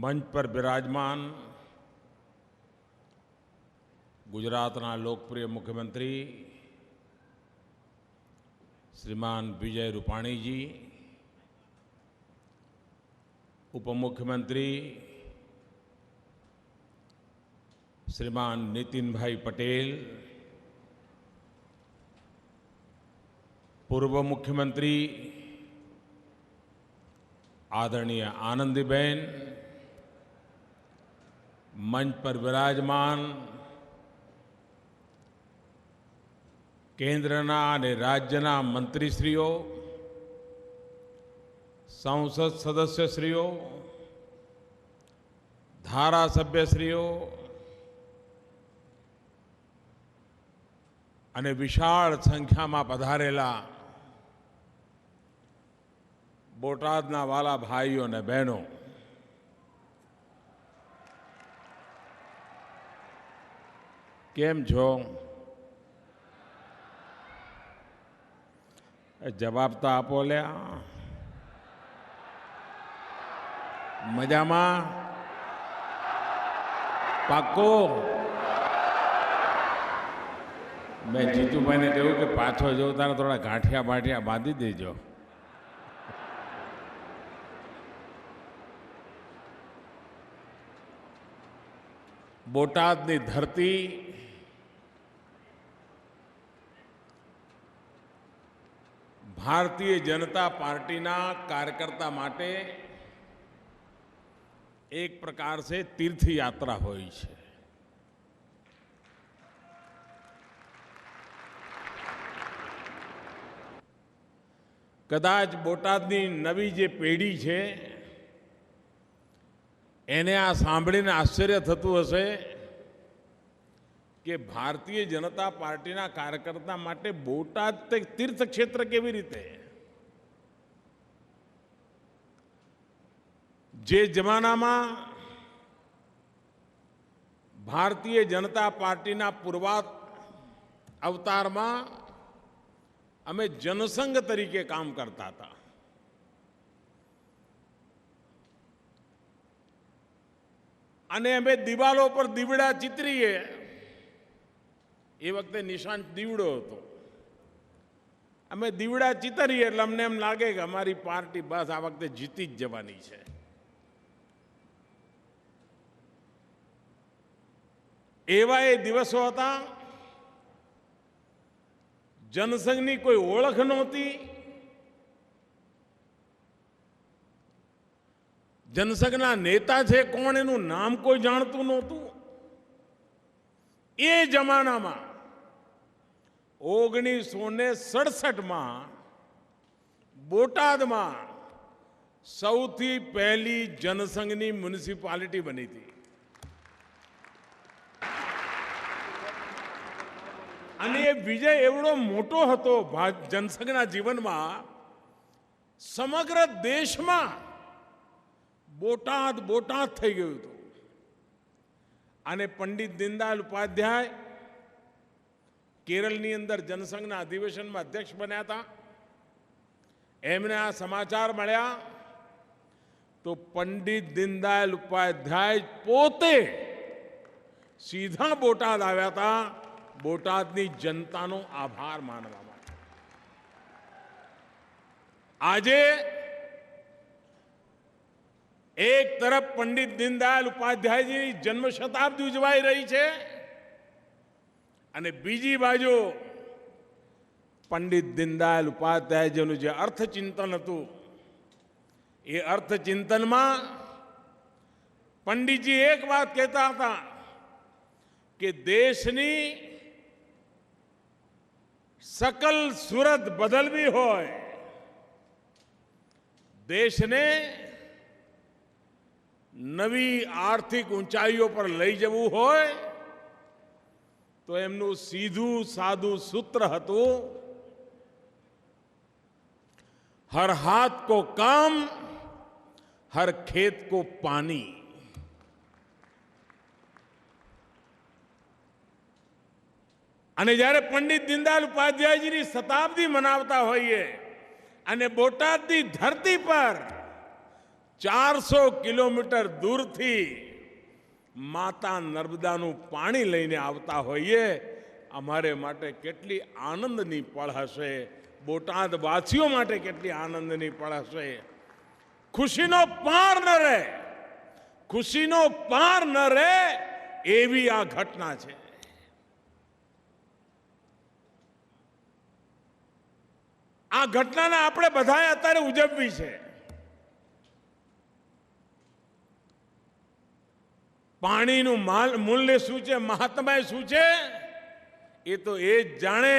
મંચ પર બિરાજમાન ગુજરાતના લોકપ્રિય મુખ્યમંત્રી શ્રીમાન વિજય રૂપાણીજી, ઉપમુખ્યમંત્રી શ્રીમાન નીતિનભાઈ પટેલ, પૂર્વ મુખ્યમંત્રી आदरणीय आनंदीबेन, मंच पर विराजमान केन्द्रना અને રાજ્યના મંત્રીશ્રીઓ, સંસદ સદસ્યશ્રીઓ, ધારાસભ્યશ્રીઓ અને વિશાળ સંખ્યામાં પધારેલા બોટાદના વાલા ભાઈઓ અને બહેનો, કેમ છો? જવાબ તો આપો લ્યા. મજામાં? પાક્કો? મેં જીતુભાઈને કહ્યું કે પાછો જવું તારે થોડા ગાંઠિયા બાંઠિયા બાંધી દેજો. બોટાદની ધરતી ભારતીય જનતા પાर्टीના કાર્યકર્તા માટે એક પ્રકાર से तीर्थयात्रा હોય છે. કદાચ બોટાદની નવી જે પેઢી છે એને આ સાંભળીને આશ્ચર્ય થતું હશે કે ભારતીય જનતા પાર્ટીના કાર્યકર્તા માટે બોટાદ તીર્થ ક્ષેત્ર કેવી રીતે? જે જમાનામાં ભારતીય જનતા પાર્ટીના પૂર્વાત અવતારમાં અમે જનસંઘ તરીકે કામ કરતા હતા. અને અમે દિવાલો પર દીવડા ચિતરીએ. એ વખતે નિશાન દીવડો હતો. અમે દીવડા ચિતરીએ એટલે અમને એમ લાગે કે અમારી પાર્ટી બસ આ વખતે જીતી જ જવાની છે. એવા એ દિવસો હતા. જનસંઘની કોઈ ઓળખ નહોતી. જનસંઘના નેતા છે કોણ એનું નામ કોઈ જાણતું નહોતું. એ જમાનામાં 1967માં બોટાદમાં સૌથી પહેલી જનસંઘની મ્યુનિસિપાલિટી બની હતી. અને એ વિજય એવડો મોટો હતો જનસંઘના જીવનમાં, સમગ્ર દેશમાં બોટાદ બોટાદ થઈ ગયું હતું. અને પંડિત દીનદયાલ ઉપાધ્યાય કેરળની અંદર જનસંઘના અધિવેશનમાં અધ્યક્ષ બન્યા હતા. એમને આ સમાચાર મળ્યા તો પંડિત દીનદયાલ ઉપાધ્યાય પોતે સીધા બોટાદ આવ્યા હતા બોટાદની જનતાનો આભાર માનવા માટે. આજે એક તરફ પંડિત દીનદયાલ ઉપાધ્યાયજીની જન્મ શતાબ્દી ઉજવાઈ રહી છે અને બીજી બાજુ પંડિત દીનદયાલ ઉપાધ્યાયજીનું જે અર્થચિંતન હતું એ અર્થચિંતનમાં પંડિતજી એક વાત કહેતા હતા કે દેશની सकल सूरत बदलवी होय, देशने नवी आर्थिक ऊंचाईओ पर लई जवू होय तो एमनु सीधू सादू सूत्र हतु, हर हाथ को काम, हर खेत को पानी. અને જ્યારે પંડિત દીનદયાલ ઉપાધ્યાયજીની શતાબ્દી મનાવતા હોઈએ અને બોટાદની ધરતી પર 400 કિલોમીટર દૂરથી માતા નર્મદાનું પાણી લઈને આવતા હોઈએ, અમારે માટે કેટલી આનંદની પળ હશે, બોટાદ વાસીઓ માટે કેટલી આનંદની પળ હશે. ખુશીનો પાર ન રહે, ખુશીનો પાર ન રહે એવી આ ઘટના છે. આ ઘટનાને આપણે બધાએ અત્યારે ઉજવવી છે. પાણીનું મૂલ્ય શું છે, મહાત્મા શું છે, એ તો એ જ જાણે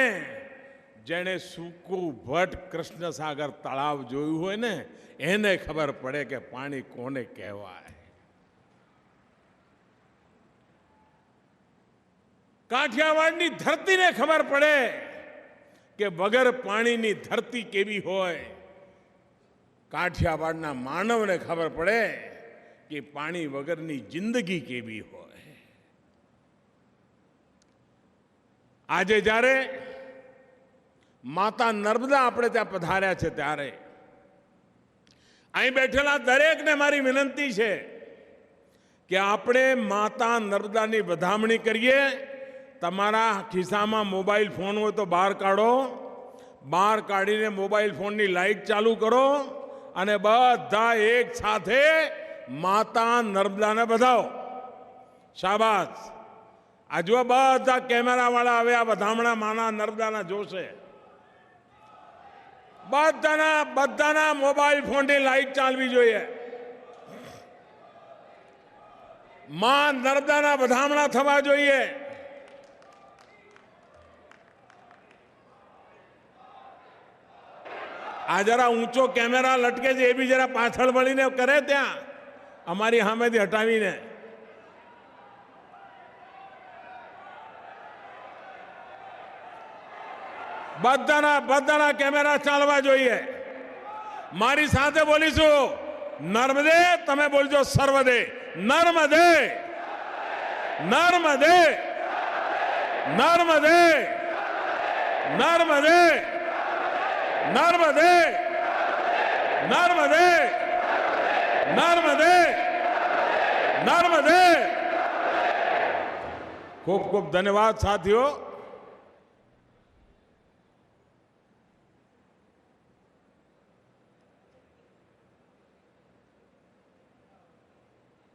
જેણે સૂકું ભટ્ટ કૃષ્ણસાગર તળાવ જોયું હોય ને એને ખબર પડે કે પાણી કોને કહેવાય. કાઠિયાવાડની ધરતીને ખબર પડે કે વગર પાણીની ધરતી કેવી હોય. કાઠિયાવાડના માનવને ખબર પડે કે પાણી વગરની જિંદગી કેવી હોય. આજે જ્યારે માતા નર્મદા આપણે ત્યાં પધાર્યા છે, ત્યારે અહીં બેઠેલા દરેકને મારી વિનંતી છે કે આપણે માતા નર્મદાની વધામણી કરીએ. તમારા ખિસ્સામાં મોબાઈલ ફોન હોય તો બહાર કાઢો, બહાર કાઢીને મોબાઈલ ફોનની લાઈટ ચાલુ કરો અને બધા એક સાથે માતા નર્મદાને વધાવો. શાબાશ. આ જો બધા કેમેરા વાળા હવે આ વધામણા માના નર્મદાના જોશે. બધાના મોબાઈલ ફોનની લાઈટ ચાલવી જોઈએ. માં નર્મદાના વધામણા થવા જોઈએ. આ જરા ઊંચો કેમેરા લટકે છે એ બી જરા પાછળ વળીને કરે, ત્યાં અમારી સામેથી હટાવીને. બધાના કેમેરા ચાલવા જોઈએ. મારી સાથે બોલીશું નર્મદે, તમે બોલજો સર્વદે. નર્મદે, નર્મદે, નર્મદે, નર્મદે, નર્મદે, નર્મદે, નર્મદે, નર્મદે. ખૂબ ખૂબ ધન્યવાદ સાથીઓ.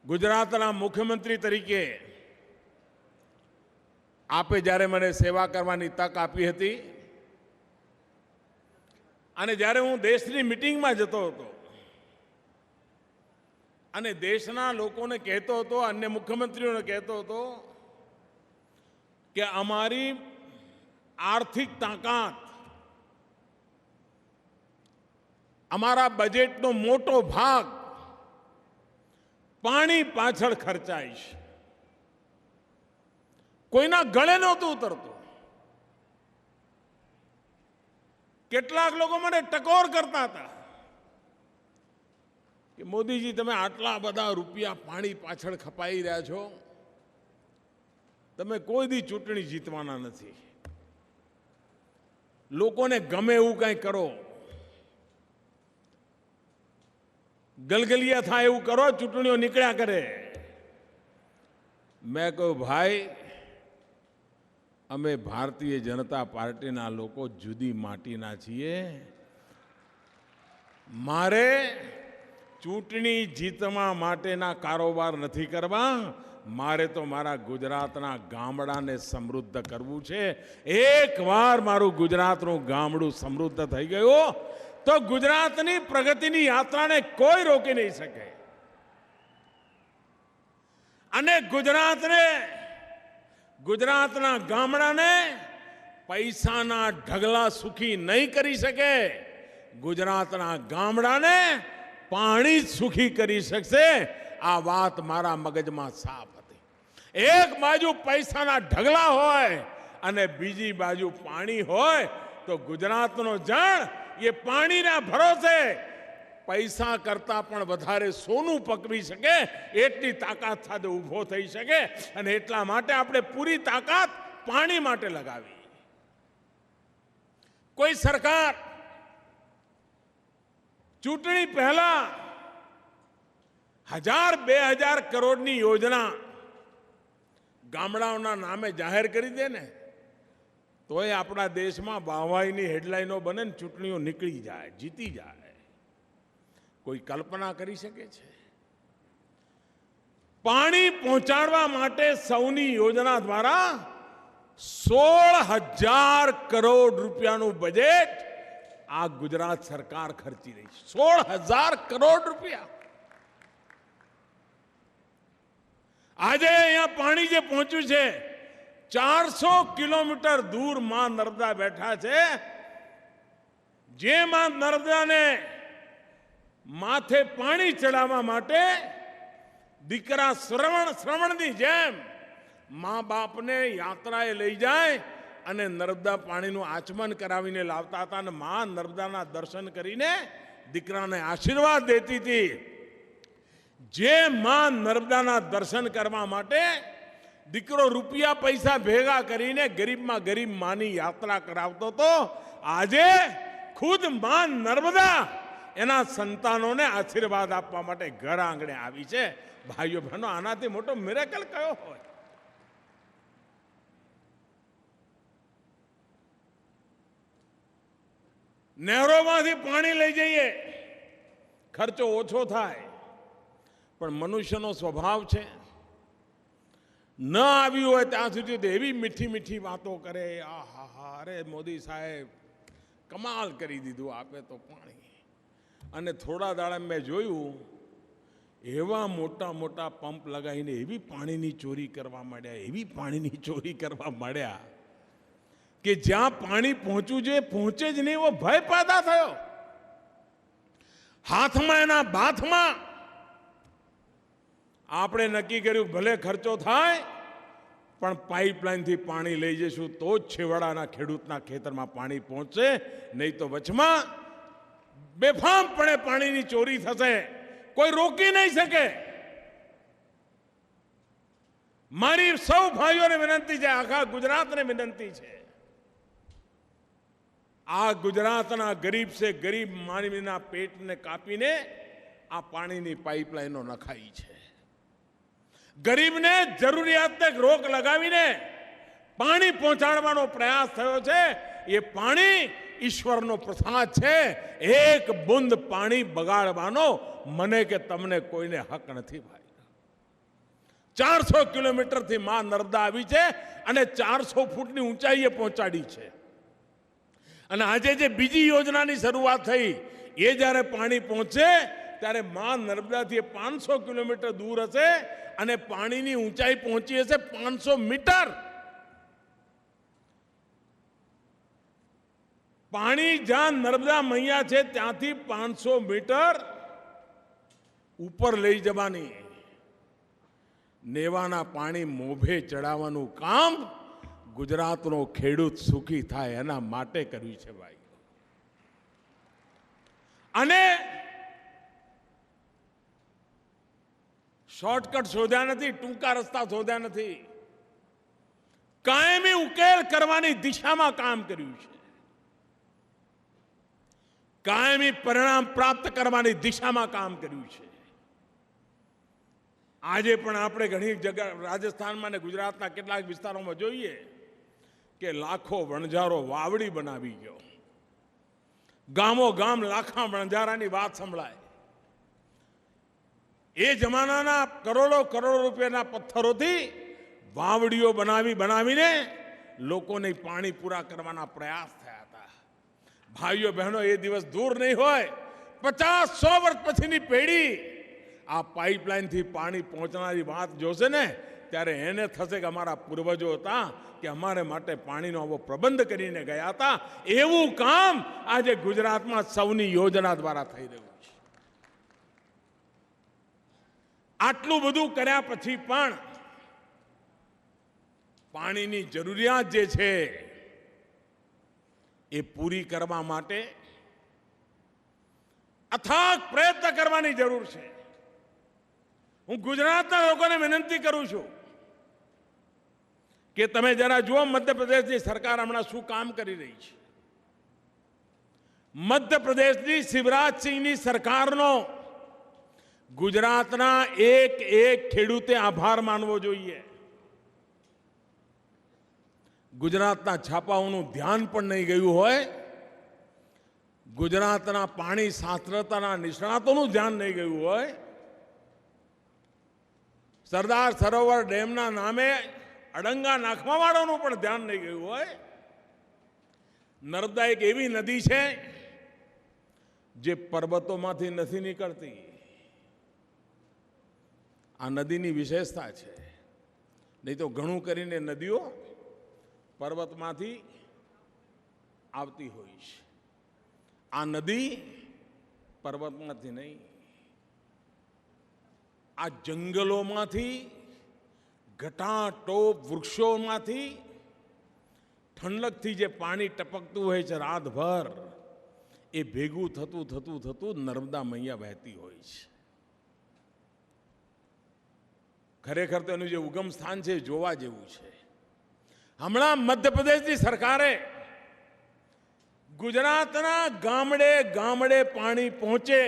ગુજરાતના મુખ્યમંત્રી તરીકે આપે જ્યારે મને સેવા કરવાની તક આપી હતી અને જ્યારે હું દેશની મીટિંગમાં જતો હતો અને દેશના લોકોને કહેતો હતો, અન્ય મુખ્યમંત્રીઓને કહેતો હતો કે અમારી આર્થિક તાકાત, અમારા બજેટનો મોટો ભાગ પાણી પાછળ ખર્ચાઈશ. કોઈના ગળે નહોતું ઉતરતું. કેટલાક લોકો મને ટકોર કરતા હતા કે મોદીજી, તમે આટલા બધા રૂપિયા પાણી પાછળ ખપાઈ રહ્યા છો, તમે કોઈ દી ચૂંટણી જીતવાના નથી. લોકોને ગમે એવું કંઈ કરો, ગલગલિયા થાય એવું કરો, ચૂંટણીઓ નીકળ્યા કરે. મેં કહ્યું, ભાઈ, અમે ભારતીય જનતા પાર્ટીના લોકો જુદી માટીના છીએ. મારે ચૂંટણી જીતવા માટેના કારોબાર નથી કરવા, મારે તો મારા ગુજરાતના ગામડાને સમૃદ્ધ કરવું છે. એકવાર મારું ગુજરાતનું ગામડું સમૃદ્ધ થઈ ગયું તો ગુજરાતની પ્રગતિની યાત્રાને કોઈ રોકી નહીં શકે. અને ગુજરાતના ગામડાને પૈસાના ઢગલા સુખી નહીં કરી શકે. ગુજરાતના ગામડાને પાણી જ સુખી કરી શકશે. આ વાત મારા મગજમાં સાફ હતી. એક બાજુ પૈસાના ઢગલા હોય અને બીજી બાજુ પાણી હોય તો ગુજરાતનો જણ એ પાણીના ભરોસે પૈસા કરતા પણ વધારે સોનું પકવી શકે એટલી તાકાત સાથે ઊભો થઈ શકે. અને એટલા માટે આપણે પૂરી તાકાત પાણી માટે લગાવી. કોઈ સરકાર ચૂંટણી પહેલા 1000-2000 કરોડની યોજના ગામડાઓના નામે જાહેર કરી દે ને તોય આપણા દેશમાં વાહવાઈની હેડલાઈનો બને ને ચૂંટણીઓ નીકળી જાય, જીતી જાય. કોઈ કલ્પના કરી શકે છે? પાણી પહોંચાડવા માટે સૌની યોજના દ્વારા 16,000 કરોડ રૂપિયાનું બજેટ આ ગુજરાત સરકાર ખર્ચી રહી છે. 16,000 કરોડ રૂપિયા. આજે અહીંયા પાણી જે પહોંચ્યું છે 400 કિલોમીટર દૂર માં નર્મદા બેઠા છે. જે માં નર્મદાને માથે પાણી ચડાવવા માટે દીકરા શ્રવણની જેમ મા બાપને યાત્રાએ લઈ જાય અને નર્મદા પાણીનું આચમન કરાવીને લાવતા હતા અને મા નર્મદાના દર્શન કરીને દીકરાને આશીર્વાદ દેતી હતી. જે માં નર્મદાના દર્શન કરવા માટે દીકરો રૂપિયા પૈસા ભેગા કરીને ગરીબમાં ગરીબ માની યાત્રા કરાવતો હતો, આજે ખુદ માં નર્મદા એના સંતાનોને આશીર્વાદ આપવા માટે ઘર આંગણે આવી છે. ભાઈઓ બહેનો, આનાથી મોટો મિરેકલ કયો હોય? નહેરોમાંથી પાણી લઈ જઈએ, ખર્ચો ઓછો થાય, પણ મનુષ્યનો સ્વભાવ છે ન આવ્યું હોય ત્યાં સુધી તો એવી મીઠી મીઠી વાતો કરે. આહા, અરે મોદી સાહેબ કમાલ કરી દીધું, આપે તો પાણી. અને થોડા દાડા મેં જોયું એવા મોટા મોટા પંપ લગાવીને એવી પાણીની ચોરી કરવા માંડ્યા, એવી પાણીની ચોરી કરવા માંડ્યા કે જ્યાં પાણી પહોંચવું જોઈએ પહોંચે જ નહીં, એવો ભય પેદા થયો. હાથમાં એના બાથમાં આપણે નક્કી કર્યું ભલે ખર્ચો થાય પણ પાઇપલાઇનથી પાણી લઈ જઈશું તો જ છેવાડાના ખેડૂતના ખેતરમાં પાણી પહોંચશે, નહીં તો વચમાં બેફામપણે પાણીની ચોરી થશે, કોઈ રોકી નહીં શકે. મારી સૌ ભાઈઓને વિનંતી છે, આખા ગુજરાતને વિનંતી છે, આ ગુજરાતના ગરીબ સે ગરીબ માનવીના પેટને કાપીને આ પાણીની પાઇપલાઇનો નખાઈ છે. ગરીબને જરૂરિયાતને રોક લગાવીને પાણી પહોંચાડવાનો પ્રયાસ થયો છે. એ પાણી ઈશ્વરનો પ્રસાદ છે. એક બુંદ પાણી બગાડવાનો મને કે તમને કોઈને હક નથી ભાઈ. 400 કિલોમીટરથી માં નર્મદા આવી છે અને 400 ફૂટની ઊંચાઈએ પહોંચાડી છે. અને આજે જે બીજી યોજનાની શરૂઆત થઈ એ જ્યારે પાણી પહોંચે ત્યારે માં નર્મદાથી 500 કિલોમીટર દૂર હશે અને પાણીની ઊંચાઈ પહોંચી હશે 500 મીટર. પાણી જ્યાં નર્મદા મૈયા છે ત્યાંથી 500 મીટર ઉપર લઈ જવાની, નેવાના પાણી મોભે ચડાવવાનું કામ ગુજરાતનો ખેડૂત સુખી થાય એના માટે કર્યું છે ભાઈ. અને શોર્ટકટ શોધ્યા નથી, ટૂંકા રસ્તા શોધ્યા નથી, કાયમી ઉકેલ કરવાની દિશામાં કામ કર્યું છે. કાયમી પરિણામ પ્રાપ્ત કરવાની દિશામાં કામ કર્યું છે. આજે પણ આપણે ઘણી જગ્યા રાજસ્થાનમાં અને ગુજરાતના કેટલાક વિસ્તારોમાં જોઈએ કે લાખો વણઝારો વાવડી બનાવી ગયો. ગામો ગામ લાખા વણઝારાની વાત સંભળાય. એ જમાનાના કરોડો રૂપિયાના પથ્થરોથી વાવડીઓ બનાવીને લોકોને પાણી પૂરા કરવાના પ્રયાસ થયા હતા. ભાઈઓ બહેનો, એ દિવસ દૂર નહીં હોય. 50-100 વર્ષ પછીની પેઢી આ પાઇપલાઇનથી પાણી પહોંચનારી વાત જોશે ને ત્યારે એને થશે કે અમારા પૂર્વજો હતા કે અમારે માટે પાણીનો આવો પ્રબંધ કરીને ગયા હતા. એવું કામ આજે ગુજરાતમાં સૌની યોજના દ્વારા થઈ રહ્યું છે. આટલું બધું કર્યા પછી પણ પાણીની જરૂરિયાત જે છે એ પૂરી કરવા માટે અથાગ પ્રયત્ન કરવાની જરૂર છે. હું ગુજરાતના લોકોને વિનંતી કરું છું કે તમે જરા જુઓ મધ્યપ્રદેશની સરકાર હમણાં શું કામ કરી રહી છે. મધ્યપ્રદેશની શિવરાજ સિંહની સરકારનો ગુજરાતના એક એક ખેડૂતે આભાર માનવો જોઈએ. ગુજરાતના છાપાઓનું ધ્યાન પણ નહીં ગયું હોય, ગુજરાતના પાણી શાસ્ત્રતાના નિષ્ણાતોનું ધ્યાન નહીં ગયું હોય, સરદાર સરોવર ડેમના નામે અડંગા નાખવા વાળાનું પણ ધ્યાન નહીં ગયું હોય. નર્મદા એક એવી નદી છે જે પર્વતોમાંથી નથી નીકળતી. આ નદીની વિશેષતા છે. નહીં તો ઘણું કરીને નદીઓ પર્વતમાંથી આવતી હોય છે. આ નદી પર્વતમાંથી નહીં, આ જંગલોમાંથી, ઘટાટોપ વૃક્ષોમાંથી ઠંડકથી જે પાણી ટપકતું હોય છે રાતભર, એ ભેગું થતું થતું થતું નર્મદા મૈયા વહેતી હોય છે. ખરેખર તો એનું જે ઉગમ સ્થાન છે એ જોવા જેવું છે. હમણાં મધ્યપ્રદેશની સરકારે ગુજરાતના ગામડે ગામડે પાણી પહોંચે,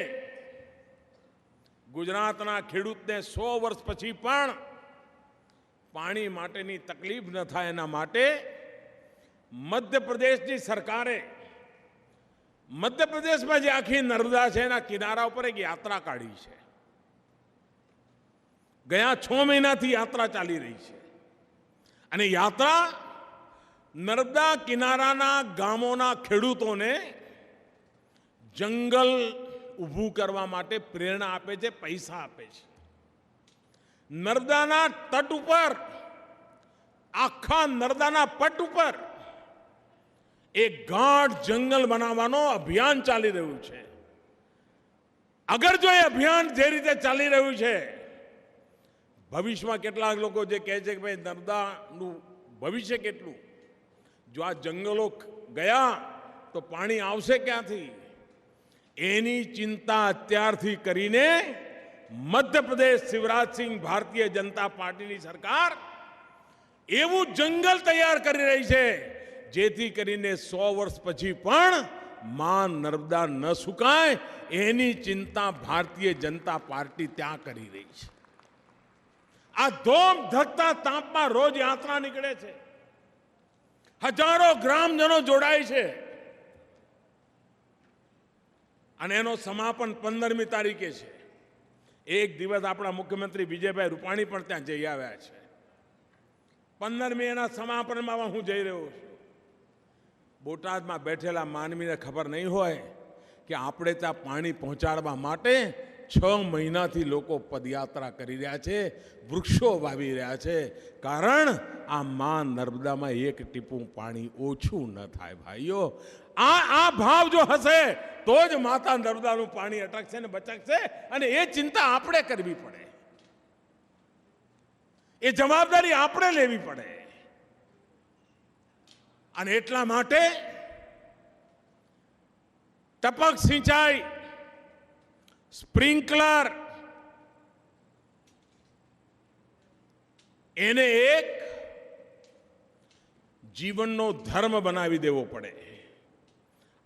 ગુજરાતના ખેડૂતને 100 વર્ષ પછી પણ પાણી માટેની તકલીફ ન થાય એના માટે મધ્યપ્રદેશની સરકારે મધ્યપ્રદેશમાં જે આખી નર્મદા છે એના કિનારા ઉપર એક યાત્રા કાઢી છે. ગયા 6 મહિનાથી યાત્રા ચાલી રહી છે. અને યાત્રા નર્મદા કિનારાના ગામોના ખેડૂતોને જંગલ ઊભું કરવા માટે પ્રેરણા આપે છે, પૈસા આપે છે. નર્મદાના તટ ઉપર, આખા નર્મદાના પટ ઉપર એક ગાઢ જંગલ બનાવવાનો અભિયાન ચાલી રહ્યું છે. અગર જો એ અભિયાન જે રીતે ચાલી રહ્યું છે, ભવિષ્યમાં કેટલાક લોકો જે કહે છે કે ભાઈ નર્મદાનું ભવિષ્ય કેટલું, જો આ જંગલો ગયા તો પાણી આવશે ક્યાંથી, એની ચિંતા અત્યારથી કરીને મધ્યપ્રદેશ શિવરાજસિંહ ભારતીય જનતા પાર્ટીની સરકાર એવું જંગલ તૈયાર કરી રહી છે જેથી કરીને 100 વર્ષ પછી પણ માં નર્મદા ન સુકાય, એની ચિંતા ભારતીય જનતા પાર્ટી ત્યાં કરી રહી છે. આ ધોમ ધકતા તાપમાં રોજ યાત્રા નીકળે છે, હજારો ગ્રામજનો જોડાય છે અને એનો સમાપન 15મી તારીખે છે. એક દિવસ આપણા મુખ્યમંત્રી વિજયભાઈ રૂપાણી પણ ત્યાં જઈ આવ્યા છે. 15મી એના સમાપનમાં હું જઈ રહ્યો છું. બોટાદમાં બેઠેલા માનવીને ખબર નહીં હોય કે આપણે ત્યાં પાણી પહોંચાડવા માટે 6 મહિનાથી લોકો પદયાત્રા કરી રહ્યા છે, વૃક્ષો વાવી રહ્યા છે. કારણ આ માં નર્મદામાં એક ટીપું પાણી ઓછું ન થાય. ભાઈઓ, આ ભાવ જો હશે તો જ માતા નર્મદાનું પાણી અટકશે ને બચકશે. અને એ ચિંતા આપણે કરવી પડે, એ જવાબદારી આપણે લેવી પડે. અને એટલા માટે ટપક સિંચાઈ, સ્પ્રિંકલર, એને એક જીવનનો ધર્મ બનાવી દેવો પડે.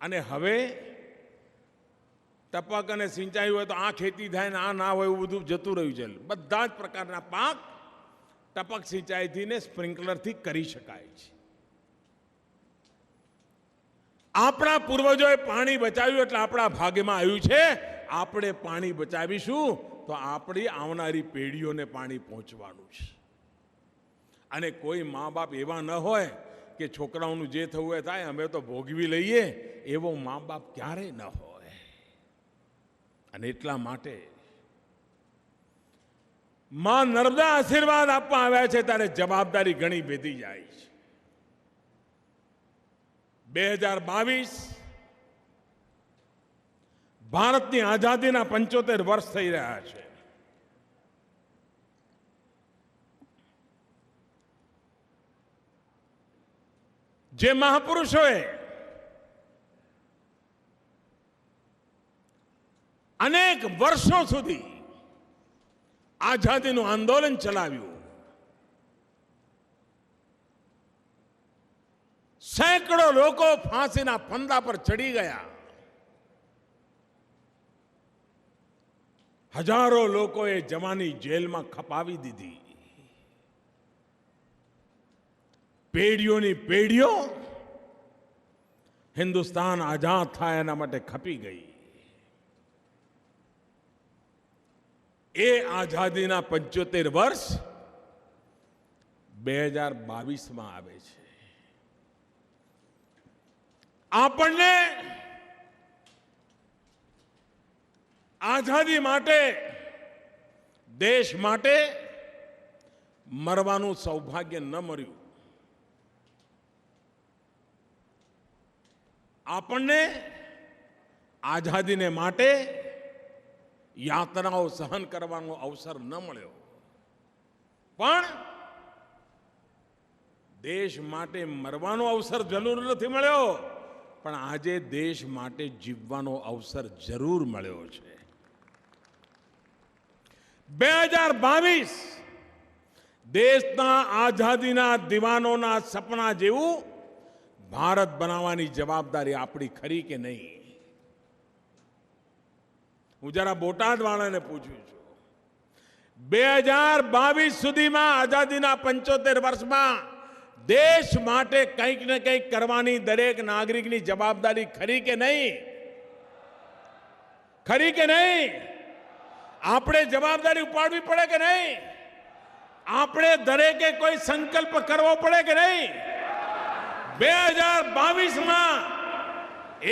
અને હવે ટપક અને સિંચાઈ હોય તો આ ખેતી થાય ને આ ના હોય એવું બધું જતું રહ્યું છે. બધા જ પ્રકારના પાક ટપક સિંચાઈથી ને સ્પ્રિંકલરથી કરી શકાય છે. આપણા પૂર્વજોએ પાણી બચાવ્યું એટલે આપણા ભાગ્યમાં આવ્યું છે. આપણે પાણી બચાવીશું તો આપણી આવનારી પેઢીઓને પાણી પહોંચવાનું છે. અને કોઈ મા બાપ એવા ન હોય કે છોકરાઓનું જે થવું એ થાય, અમે તો ભોગવી લઈએ, એવો મા બાપ ક્યારેય ન હોય. અને એટલા માટે માં નર્મદા આશીર્વાદ આપવા આવ્યા છે ત્યારે જવાબદારી ઘણી વધી જાય છે. 2022 ભારતની આઝાદીના 75 વર્ષ થઈ રહ્યા છે. જે મહાપુરુષોએ અનેક વર્ષો સુધી આઝાદીનું આંદોલન ચલાવ્યું, સેંકડો લોકો ફાંસીના ફંદા પર ચડી ગયા, હજારો લોકોએ જવાની જેલમાં ખપાવી દીધી. પેઢીઓની પેઢીઓ હિન્દુસ્તાન આઝાદ થાય એના માટે ખપી ગઈ. એ આઝાદીના 75 વર્ષ 2022માં આવે છે. આપણને આઝાદી માટે, દેશ માટે મરવાનું સૌભાગ્ય ન મળ્યું. આપણને આઝાદીને માટે યાતનાઓ સહન કરવાનો અવસર ન મળ્યો. પણ દેશ માટે મરવાનો અવસર જરૂર નથી મળ્યો, પણ આજે દેશ માટે જીવવાનો અવસર જરૂર મળ્યો છે. 2022 દેશના આઝાદીના દીવાનોના સપના જેવું ભારત બનાવવાની જવાબદારી આપણી ખરી કે નહીં? હું જરા બોટાદ વાળાને પૂછું છું, 2022 સુધીમાં આઝાદીના 75 વર્ષમાં દેશ માટે કંઈક ને કંઈક કરવાની દરેક નાગરિકની જવાબદારી ખરી કે નહીં? ખરી કે નહીં? આપણે જવાબદારી ઉપાડવી પડે કે નહીં? આપણે દરેકે કોઈ સંકલ્પ કરવો પડે કે નહીં? 2022માં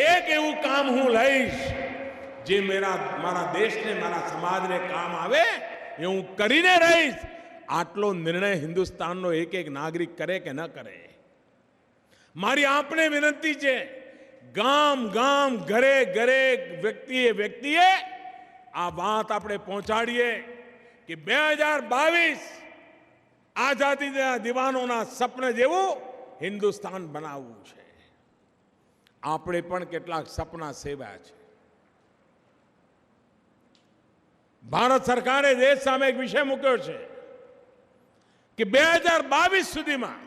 એક એવું કામ હું લઈશ જે મારા દેશને, મારા સમાજને કામ આવે, એ હું કરીને રહીશ. આટલો નિર્ણય હિન્દુસ્તાનનો એક એક નાગરિક કરે કે ન કરે? મારી આપને વિનંતી છે, ગામ ગામ, ઘરે ઘરે, વ્યક્તિએ આ વાત આપણે પહોંચાડીએ કે 2022 આઝાદીના દીવાનોના સપને જેવું હિન્દુસ્તાન બનાવવું છે. આપણે પણ કેટલાક સપના સેવ્યા છે. ભારત સરકારે દેશ સામે એક વિષય મૂક્યો છે કે 2022 સુધીમાં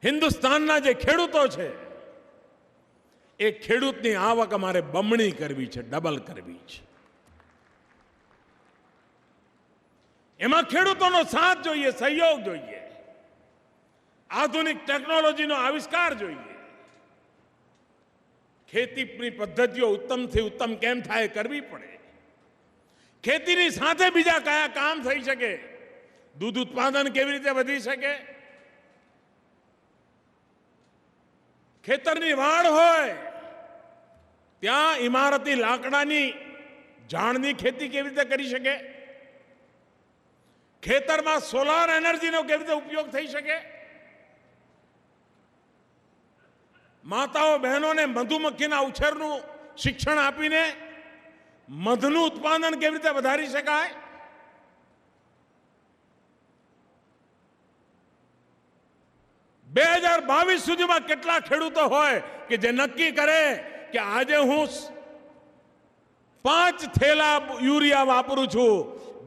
હિન્દુસ્તાનના જે ખેડૂતો છે એ ખેડૂતની આવક અમારે બમણી કરવી છે, ડબલ કરવી છે. એમાં ખેડૂતોનો સાથ જોઈએ, સહયોગ જોઈએ, આધુનિક ટેકનોલોજીનો આવિષ્કાર જોઈએ. ખેતીની પદ્ધતિઓ ઉત્તમથી ઉત્તમ કેમ થાય કરવી પડે. ખેતીની સાથે બીજા કયા કામ થઈ શકે? દૂધ ઉત્પાદન કેવી રીતે વધી શકે? ખેતરની વાડ હોય ત્યાં ઇમારતી લાકડાની ઝાડની ખેતી કેવી રીતે કરી શકે? ખેતરમાં સોલાર એનર્જીનો કેવી રીતે ઉપયોગ થઈ શકે? માતાઓ બહેનોને મધુમક્ખીના ઉછેરનું શિક્ષણ આપીને મધનું ઉત્પાદન કેવી રીતે વધારી શકાય? બે 2022 સુધીમાં કેટલા ખેડૂતો હોય કે જે નક્કી કરે કે આજે હું 5 થેલા યુરિયા વાપરું છું,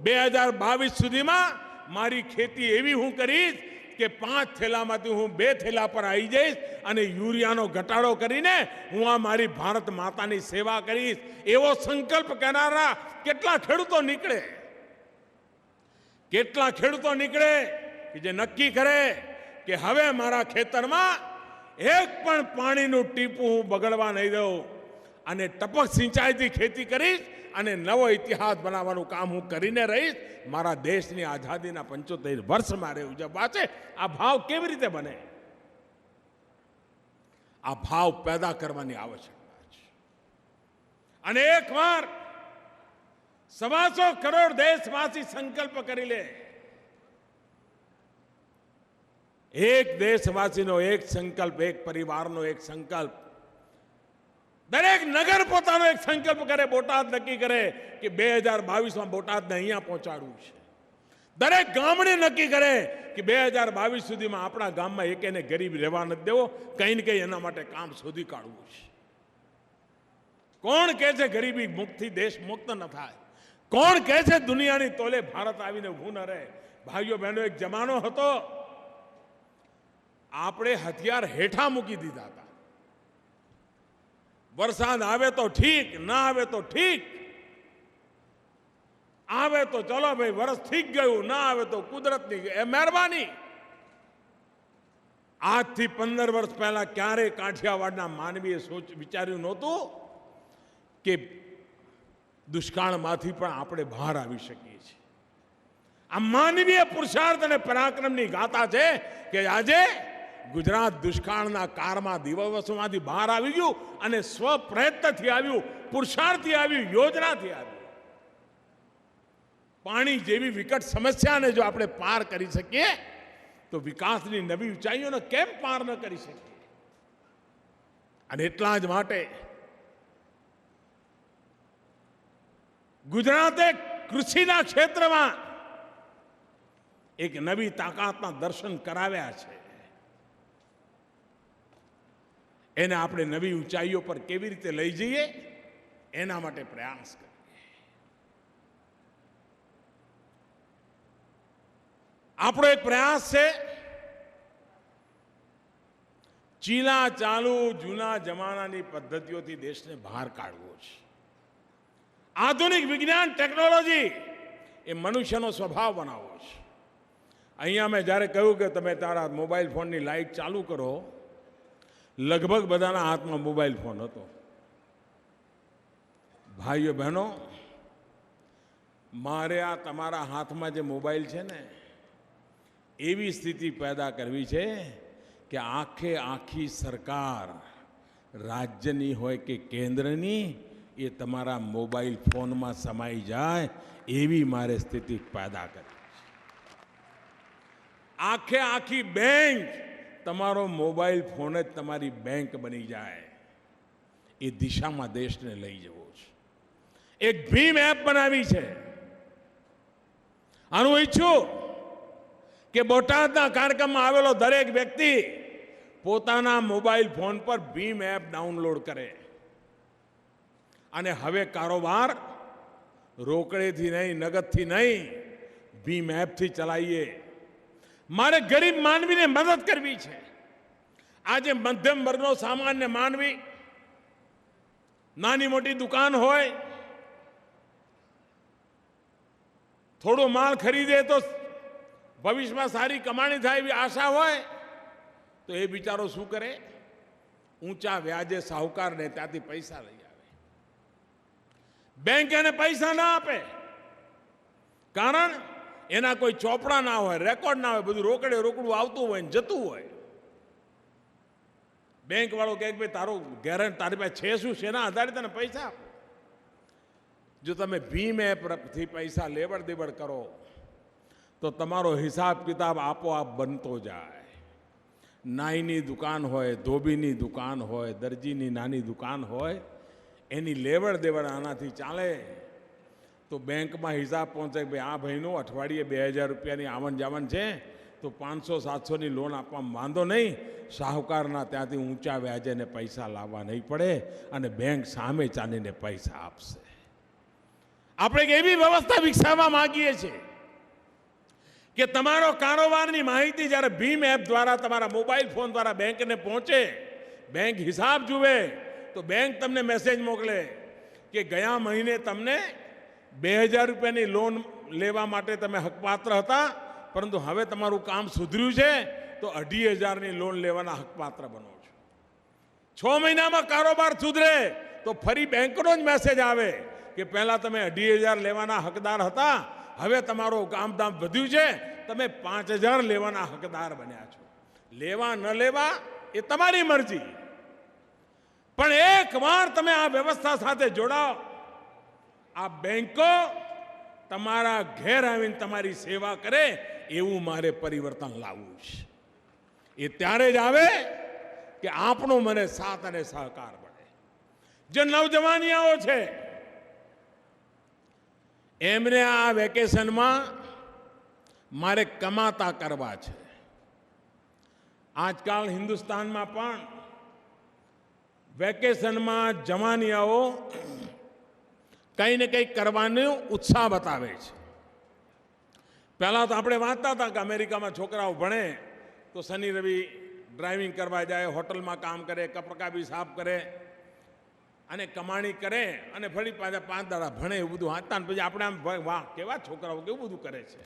2022 સુધીમાં મારી ખેતી એવી હું કરીશ કે 5 થેલામાંથી હું 2 થેલા પર આવી જઈશ અને યુરિયાનો ઘટાડો કરીને હું આ મારી ભારત માતાની સેવા કરીશ. એવો સંકલ્પ કરનારા કેટલા ખેડૂતો નીકળે? કેટલા ખેડૂતો નીકળે કે જે નક્કી કરે કે હવે મારા ખેતરમાં એક પણ પાણીનું ટીપું હું બગડવા નહીં દઉં અને ટપક સિંચાઈથી ખેતી કરીશ અને નવો ઇતિહાસ બનાવવાનું કામ હું કરીને રહીશ. મારા દેશની આઝાદીના 75 વર્ષ મારે ઉજવવા છે. આ ભાવ કેવી રીતે બને? આ ભાવ પેદા કરવાની આવશ્યકતા છે. અને એકવાર 125 કરોડ દેશવાસી સંકલ્પ કરી લે. એક દેશવાસીનો એક સંકલ્પ, એક પરિવારનો એક સંકલ્પ, દરેક નગર પોતાનો એક સંકલ્પ કરે. બોટાદ નક્કી કરે કે 2022માં બોટાદને અહીંયા પહોંચાડવું છે. દરેક ગામડે નક્કી કરે કે 2022 સુધીમાં આપણા ગામમાં એકેને ગરીબ રહેવા નથી દેવો, કંઈ ને કંઈ એના માટે કામ શોધી કાઢવું છે. કોણ કહે છે ગરીબી મુક્તથી દેશ મુક્ત ન થાય? કોણ કહે છે દુનિયાની તોલે ભારત આવીને ઊભું ન રહે? ભાઈઓ બહેનો, એક જમાનો હતો આપણે હથિયાર હેઠા મૂકી દીધા હતા. વરસાદ આવે તો ઠીક, ના આવે તો ઠીક, આવે તો ચલો ભાઈ વરસ ઠીક ગયું, ના આવે તો કુદરતની મહેરબાની. આજથી 15 વર્ષ પહેલા ક્યારેય કાઠિયાવાડના માનવીએ વિચાર્યું નહોતું કે દુષ્કાળમાંથી પણ આપણે બહાર આવી શકીએ છીએ. આ માનવીય પુરુષાર્થ અને પરાક્રમની ગાથા છે કે આજે ગુજરાત દુષ્કાળના કાળમાં દિવસોમાંથી બહાર આવી ગયું અને સ્વપ્રયત્નથી આવ્યું, પુરુષાર્થથી આવ્યું, યોજનાથી આવ્યું. પાણી જેવી વિકટ સમસ્યાને જો આપણે પાર કરી શકીએ તો વિકાસની નવી ઊંચાઈઓને કેમ પાર ન કરી શકીએ? અને એટલા જ માટે ગુજરાતે કૃષિના ક્ષેત્રમાં એક નવી તાકાતના દર્શન કરાવ્યા છે. એને આપણે નવી ઊંચાઈઓ પર કેવી રીતે લઈ જઈએ એના માટે પ્રયાસ કરીએ. આપણો એક પ્રયાસ છે ચીલા ચાલુ જૂના જમાનાની પદ્ધતિઓથી દેશને બહાર કાઢવો છે. આધુનિક વિજ્ઞાન ટેકનોલોજી એ મનુષ્યનો સ્વભાવ બનાવવો છે. અહીંયા મેં જ્યારે કહ્યું કે તમે તારા મોબાઈલ ફોનની લાઇટ ચાલુ કરો, લગભગ બધાના હાથમાં મોબાઈલ ફોન હતો. ભાઈઓ બહેનો, મારે આ તમારા હાથમાં જે મોબાઈલ છે ને, એવી સ્થિતિ પેદા કરવી છે કે આખે આખી સરકાર રાજ્યની હોય કે કેન્દ્રની એ તમારા મોબાઈલ ફોનમાં સમાઈ જાય એવી મારે સ્થિતિ પેદા કરવી છે. આખે આખી બેંક તમારો મોબાઈલ ફોન જ તમારી બેંક બની જાય એ દિશામાં દેશને લઈ જવો છે. એક ભીમ એપ બનાવી છે. આનું ઈચ્છું કે બોટાદના કાર્યક્રમમાં આવેલો દરેક વ્યક્તિ પોતાના મોબાઈલ ફોન પર ભીમ એપ ડાઉનલોડ કરે અને હવે કારોબાર રોકડેથી નહીં, નગદથી નહીં, ભીમ એપથી ચલાવીએ. મારે ગરીબ માનવીને મદદ કરવી છે. આજે મધ્યમ વર્ગનો સામાન્ય માનવી, નાની મોટી દુકાન હોય, થોડો માલ ખરીદે તો ભવિષ્યમાં સારી કમાણી થાય એવી આશા હોય તો એ બિચારો શું કરે? ઊંચા વ્યાજે સાહુકારને ત્યાંથી પૈસા લઈ આવે. બેંક એને પૈસા ના આપે, કારણ એના કોઈ ચોપડા ના હોય, રેકોર્ડ ના હોય, બધું રોકડે રોકડું આવતું હોય ને જતું હોય. બેંક વાળો કહે ભાઈ તારો ગેરંટી તારી પાસે છે શું, શેના આધારે તને પૈસા આપો? જો તમે ભીમ એપથી પૈસા લેવડ દેવડ કરો તો તમારો હિસાબ કિતાબ આપોઆપ બનતો જાય. નાઈની દુકાન હોય, ધોબીની દુકાન હોય, દરજીની નાની દુકાન હોય, એની લેવડ દેવડ આનાથી ચાલે તો બેંકમાં હિસાબ પહોંચે કે ભાઈ આ ભાઈનું અઠવાડિયે 2000 રૂપિયાની આવન જાવન છે તો 500-700ની લોન આપવામાં વાંધો નહીં. શાહુકારના ત્યાંથી ઊંચા વ્યાજેને પૈસા લાવવા નહીં પડે અને બેંક સામે ચાલીને પૈસા આપશે. આપણે એક એવી વ્યવસ્થા વિકસાવવા માંગીએ છીએ કે તમારો કારોબારની માહિતી જ્યારે ભીમ એપ દ્વારા તમારા મોબાઈલ ફોન દ્વારા બેંકને પહોંચે, બેંક હિસાબ જુએ તો બેંક તમને મેસેજ મોકલે કે ગયા મહિને તમને 2000 રૂપિયાની લોન લેવા માટે તમે હકપાત્ર હતા, પરંતુ હવે તમારું કામ સુધર્યું છે તો 2500ની લોન લેવાના હકપાત્ર બનો છો. 6 મહિનામાં કારોબાર સુધરે તો ફરી બેંકનો જ મેસેજ આવે કે પહેલા તમે 2500 લેવાના હકદાર હતા, હવે તમારો કામધામ વધ્યું છે, તમે 5000 લેવાના હકદાર બન્યા છો. લેવા ન લેવા એ તમારી મરજી, પણ એકવાર તમે આ વ્યવસ્થા સાથે જોડાઓ, આ બેંકો તમારા ઘેર આવીને તમારી સેવા કરે એવું મારે પરિવર્તન લાવવું છે. એ ત્યારે જ આવે કે આપણો મને સાથ અને સહકાર મળે. જે નવજવાનિયાઓ છે એમને આ વેકેશનમાં મારે કમાતા કરવા છે. આજકાલ હિન્દુસ્તાનમાં પણ વેકેશનમાં જવાનિયાઓ કંઈ ને કંઈ કરવાનો ઉત્સાહ બતાવે છે. પહેલાં તો આપણે વાંચતા હતા કે અમેરિકામાં છોકરાઓ ભણે તો શનિ રવિ ડ્રાઇવિંગ કરવા જાય, હોટલમાં કામ કરે, કપડકાબી સાફ કરે. અને કમાણી કરે અને ફરી પાછા 5 દાડા ભણે એવું બધું વાંચતા, પછી આપણે આમ વાહ કેવા છોકરાઓ કેવું બધું કરે છે.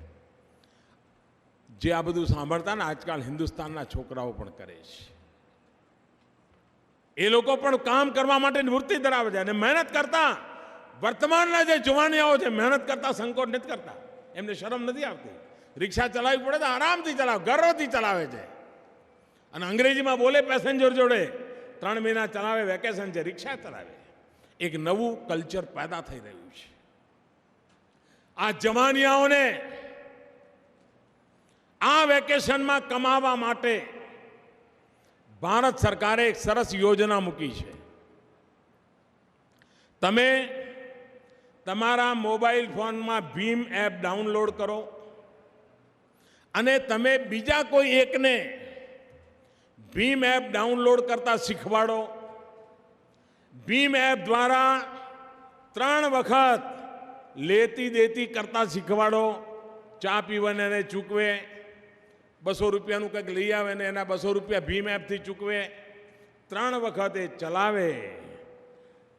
જે આ બધું સાંભળતા ને આજકાલ હિન્દુસ્તાનના છોકરાઓ પણ કરે છે. એ લોકો પણ કામ કરવા માટે વૃત્તિ ધરાવે છે અને મહેનત કરતા વર્તમાનના જે જુવાનિયાઓ છે મહેનત કરતા સંકોચ નથી કરતા, એમને શરમ નથી આવતી. રિક્ષા ચલાવવી પડે તો આરામથી ચલાવે, ગર્વથી ચલાવે છે. અને અંગ્રેજીમાં બોલે પેસેન્જર જોડે, 3 મહિના ચલાવે, વેકેશન છે, રિક્ષા ચલાવે. એક નવું કલ્ચર પેદા થઈ રહ્યું છે. આ જવાનિયાઓને આ વેકેશનમાં કમાવા માટે ભારત સરકારે એક સરસ યોજના મૂકી છે. તમે તમારા મોબાઈલ ફોનમાં ભીમ એપ ડાઉનલોડ કરો અને તમે બીજા કોઈ એકને ભીમ એપ ડાઉનલોડ કરતા શીખવાડો. ભીમ એપ દ્વારા 3 વખત લેતી દેતી કરતા શીખવાડો. ચા પીવાને એને ચૂકવે, 200 રૂપિયાનું કંઈક લઈ આવે ને એના 200 રૂપિયા ભીમ એપથી ચૂકવે. 3 વખત એ ચલાવે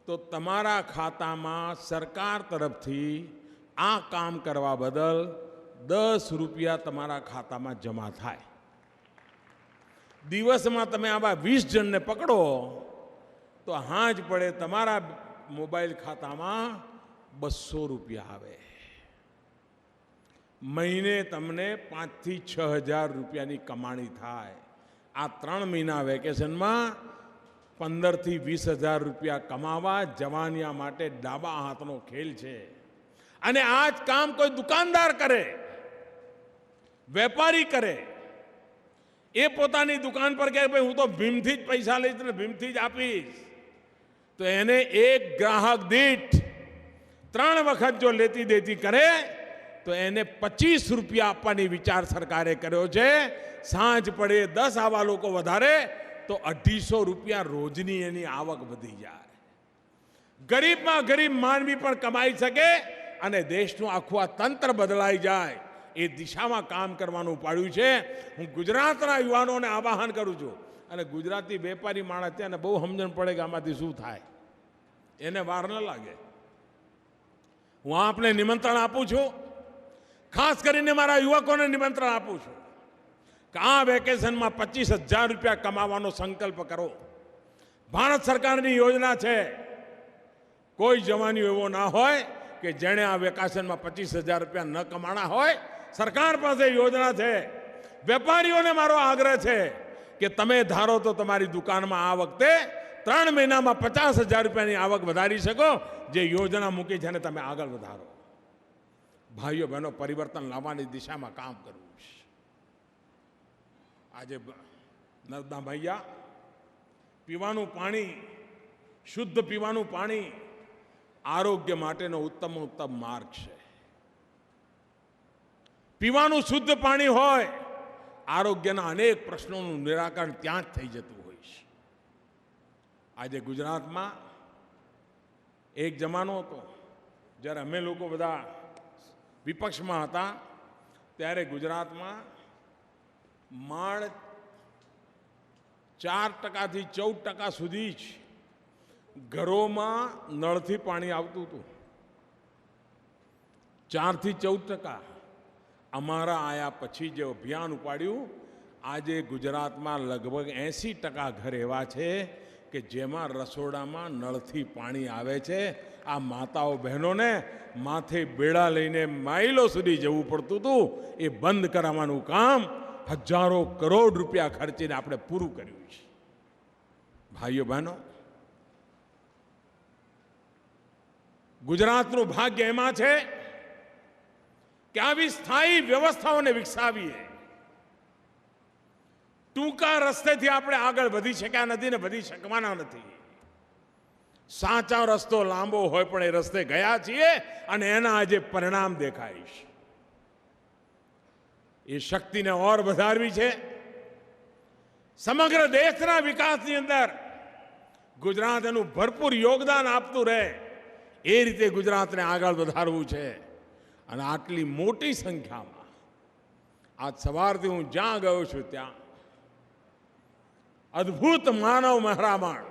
તો તમારા ખાતામાં સરકાર તરફથી આ કામ કરવા બદલ 10 રૂપિયા તમારા ખાતામાં જમા થાય. દિવસમાં તમે આવા 20 જણને પકડો તો હાંજ પડે તમારા મોબાઈલ ખાતામાં 200 રૂપિયા આવે. મહિને તમને 5 થી 6 હજાર રૂપિયાની કમાણી થાય. આ 3 મહિના વેકેશનમાં 15 થી 20 હજાર રૂપિયા કમાવા જવાનિયા માટે ડાબા હાથનો ખેલ છે. અને આ જ કામ કોઈ દુકાનદાર કરે, વેપારી કરે, એ પોતાની દુકાન પર કહે ભાઈ હું તો ભીમથી જ પૈસા લઈશ ને ભીમથી જ આપીશ, તો એને એક ગ્રાહક દીઠ 3 વખત જો લેતી દેતી કરે તો એને 25 રૂપિયા આપવાની વિચાર સરકારે કર્યો છે. સાંજ પડે 10 આવા લોકો વધારે તો 250 રૂપિયા રોજની એની આવક વધી જાય. ગરીબમાં ગરીબ માનવી પણ કમાઈ શકે અને દેશનું આખું આ તંત્ર બદલાઈ જાય, એ દિશામાં કામ કરવાનું પાડ્યું છે. હું ગુજરાતના યુવાનોને આવાહન કરું છું અને ગુજરાતી વેપારી માણસ છે અને બહુ સમજણ પડે કે આમાંથી શું થાય, એને વાર ન લાગે. હું આપને નિમંત્રણ આપું છું, ખાસ કરીને મારા યુવકોને નિમંત્રણ આપું છું કે આ વેકેશનમાં 25,000 રૂપિયા કમાવાનો સંકલ્પ કરો. ભારત સરકારની યોજના છે. કોઈ જવાનીઓ એવો ના હોય કે જેણે આ વેકેશનમાં 25,000 રૂપિયા ન કમાણા હોય. સરકાર પાસે યોજના છે. વેપારીઓને મારો આગ્રહ છે કે તમે ધારો તો તમારી દુકાનમાં આ વખતે 3 મહિનામાં 50,000 રૂપિયાની આવક વધારી શકો. જે યોજના મૂકી છે એને તમે આગળ વધારો. ભાઈઓ બહેનો, પરિવર્તન લાવવાની દિશામાં કામ કરવું છે. આજે નર્મદા મૈયા પીવાનું પાણી, શુદ્ધ પીવાનું પાણી આરોગ્ય માટેનો ઉત્તમ માર્ગ છે. પીવાનું શુદ્ધ પાણી હોય, આરોગ્યના અનેક પ્રશ્નોનું નિરાકરણ ત્યાં જ થઈ જતું હોય છે. આજે ગુજરાતમાં એક જમાનો હતો જ્યારે અમે લોકો બધા વિપક્ષમાં હતા, ત્યારે ગુજરાતમાં માંડ 4% થી 14% સુધી જ ઘરોમાં નળથી પાણી આવતું હતું. 4 થી 14%. અમારા આયા પછી જે અભિયાન ઉપાડ્યું, આજે ગુજરાતમાં લગભગ 80% ઘર એવા છે કે જેમાં રસોડામાં નળથી પાણી આવે છે. આ માતાઓ બહેનોને માથે બેડા લઈને માઇલો સુધી જવું પડતું હતું. એ બંધ કરાવવાનું કામ હજારો કરોડ રૂપિયા ખર્ચીને આપણે પૂરું કર્યું છે. ભાઈઓ બહેનો, ગુજરાતનું ભાગ્ય એમાં છે કે આવી સ્થાયી વ્યવસ્થાઓને વિકસાવીએ. ટૂંકા રસ્તેથી આપણે આગળ વધી શક્યા નથી ને વધી શકવાના નથી. સાચો રસ્તો લાંબો હોય પણ એ રસ્તે ગયા છીએ અને એના આજે પરિણામ દેખાય છે. એ શક્તિને ઓર વધારવી છે. સમગ્ર દેશના વિકાસની અંદર ગુજરાત એનું ભરપૂર યોગદાન આપતું રહે એ રીતે ગુજરાતને આગળ વધારવું છે. અને આટલી મોટી સંખ્યામાં આજ સવારથી હું જ્યાં ગયો છું ત્યાં અદ્ભુત માનવ મહેરામણ.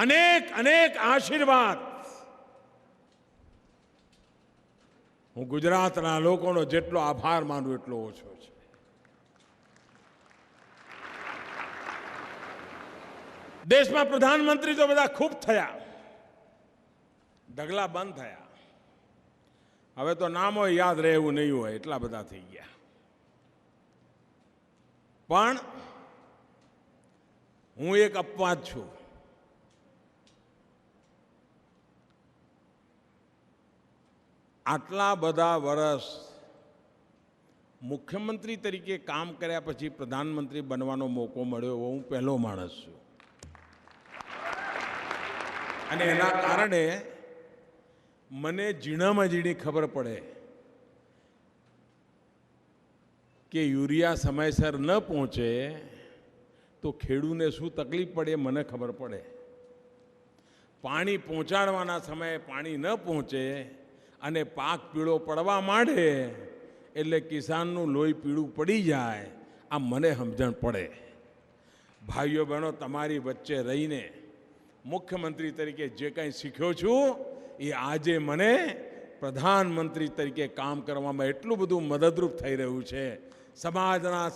અનેક અનેક આશીર્વાદ હું ગુજરાતના લોકોનો જેટલો આભાર માનું એટલો ઓછો છે. દેશમાં પ્રધાનમંત્રી તો બધા ખૂબ થયા, ઢગલા બંધ થયા. હવે તો નામો યાદ રહે એવું નહીં હોય, એટલા બધા થઈ ગયા. પણ હું એક અપવાદ છું. આટલા બધા વર્ષ મુખ્યમંત્રી તરીકે કામ કર્યા પછી પ્રધાનમંત્રી બનવાનો મોકો મળ્યો એવો હું પહેલો માણસ છું. અને એના કારણે મને ઝીણામાં ઝીણી ખબર પડે કે યુરિયા સમયસર ન પહોંચે તો ખેડૂતને શું તકલીફ પડે મને ખબર પડે. પાણી પહોંચાડવાના સમયે પાણી ન પહોંચે અને પાક પીળો પડવા માંડે એટલે કિસાનનું લોહી પીળું પડી જાય, આ મને સમજણ પડે. ભાઈઓ બહેનો, તમારી વચ્ચે રહીને મુખ્યમંત્રી તરીકે જે કંઈ શીખ્યો છું એ આજે મને પ્રધાનમંત્રી તરીકે કામ કરવામાં એટલું બધું મદદરૂપ થઈ રહ્યું છે. સમાજના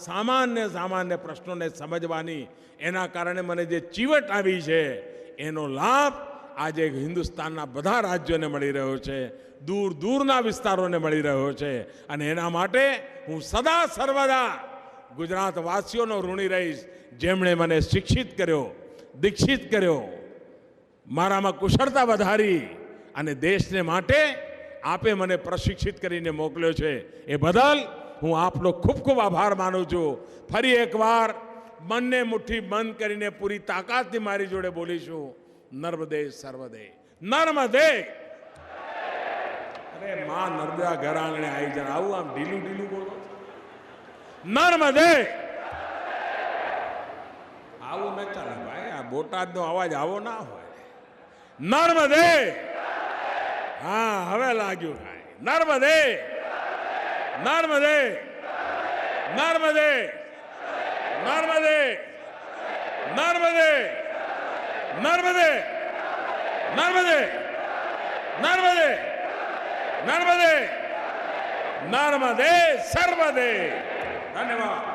સામાન્ય પ્રશ્નોને સમજવાની એના કારણે મને જે ચીવટ આવી છે એનો લાભ આજે હિન્દુસ્તાનના બધા રાજ્યોને મળી રહ્યો છે, દૂર દૂરના વિસ્તારોને મળી રહ્યો છે. અને એના માટે હું સદા સર્વદા ગુજરાતવાસીઓનો ઋણી રહીશ, જેમણે મને શિક્ષિત કર્યો, દીક્ષિત કર્યો, મારામાં કુશળતા વધારી અને દેશને માટે આપે મને પ્રશિક્ષિત કરીને મોકલ્યો છે. એ બદલ હું આપનો ખૂબ ખૂબ આભાર માનું છું. ફરી એકવાર બંને મુઠ્ઠી બંધ કરીને પૂરી તાકાતથી મારી જોડે બોલીશું, નર્મદે સર્વદે. નર્મદે. અરે માં નર્મદા ઘર આંગણે આવી જાય, આવું આમ ઢીલું ઢીલું બોલો. નર્મદે. આવું ન ચાલે ભાઈ, આ બોટાદનો અવાજ આવો ના હોય. નર્મદે. હા, હવે લાગ્યું ભાઈ. નર્મદે. નર્મદે. નર્મદે. નર્મદે. નર્મદે. નર્મદે. નર્મદે. નર્મદે. નર્મદે. નર્મદે સર્વદે. ધન્યવાદ.